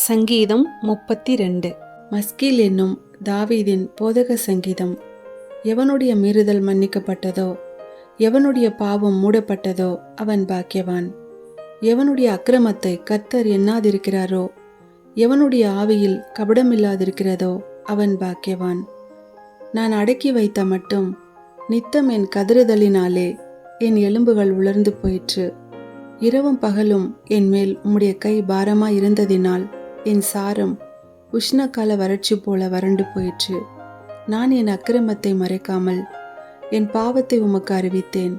சங்கீதம் 32. மஸ்கீல் என்னும் தாவீதின் போதக சங்கீதம். எவனுடைய மீறுதல் மன்னிக்கப்பட்டதோ, எவனுடைய பாவம் மூடப்பட்டதோ அவன் பாக்கியவான். எவனுடைய அக்கிரமத்தை கர்த்தர் எண்ணாதிருக்கிறாரோ, எவனுடைய ஆவியில் கபடமில்லாதிருக்கிறதோ அவன் பாக்கியவான். நான் அடக்கி வைத்த மட்டும் நித்தம் என் கதறுதலினாலே என் எலும்புகள் உலர்ந்து போயிற்று. இரவும் பகலும் என் மேல் உம்முடைய கை பாரமாய் இருந்ததினால் என் சாரம் உஷ்ணகால வறட்சி போல வறண்டு போயிற்று. நான் என் அக்கிரமத்தை மறைக்காமல் என் பாவத்தை உமக்கு அறிவித்தேன்.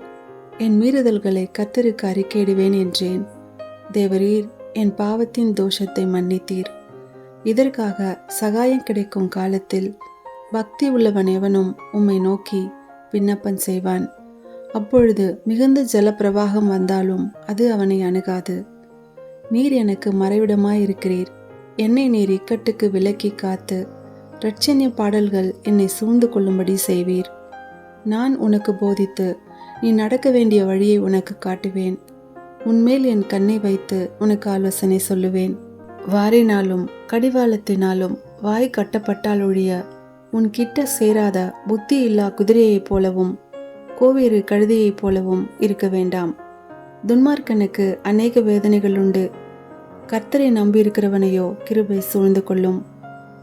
என் மீறுதல்களை கர்த்தருக்கு அறிக்கையிடுவேன் என்றேன். தேவரீர் என் பாவத்தின் தோஷத்தை மன்னித்தீர். இதற்காக சகாயம் கிடைக்கும் காலத்தில் பக்தி உள்ளவன் எவனும் உம்மை நோக்கி விண்ணப்பம் செய்வான். அப்பொழுது மிகுந்த ஜலப்பிரவாகம் வந்தாலும் அது அவனை அணுகாது. நீர் எனக்கு மறைவிடமாயிருக்கிறீர். என்னை நீர் இக்கட்டுக்கு விலக்கி காத்து இரட்சணிய பாடல்கள் என்னை சூழ்ந்து கொள்ளும்படி செய்வீர். நான் உனக்கு போதித்து நீ நடக்க வேண்டிய வழியை உனக்கு காட்டுவேன். உன்மேல் என் கண்ணை வைத்து உனக்கு ஆலோசனை சொல்லுவேன். வாரினாலும் கடிவாளத்தினாலும் வாய் கட்டப்பட்டால் ஒழிய உன் கிட்ட சேராத புத்தி இல்லா குதிரையைப் போலவும் கோவேறு கழுதையைப் போலவும் இருக்க வேண்டாம். துன்மார்க்கனுக்கு அநேக வேதனைகள் உண்டு. கர்த்தரை நம்பியிருக்கிறவனையோ கிருபை சூழ்ந்து கொள்ளும்.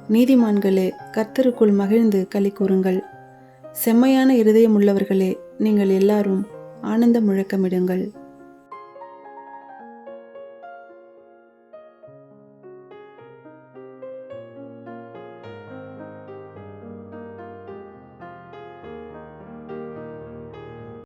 நீதிமான்களே, கர்த்தருக்குள் மகிழ்ந்து களி கூறுங்கள். செம்மையான இருதயம் உள்ளவர்களே, நீங்கள் எல்லாரும் ஆனந்த முழக்கமிடுங்கள்.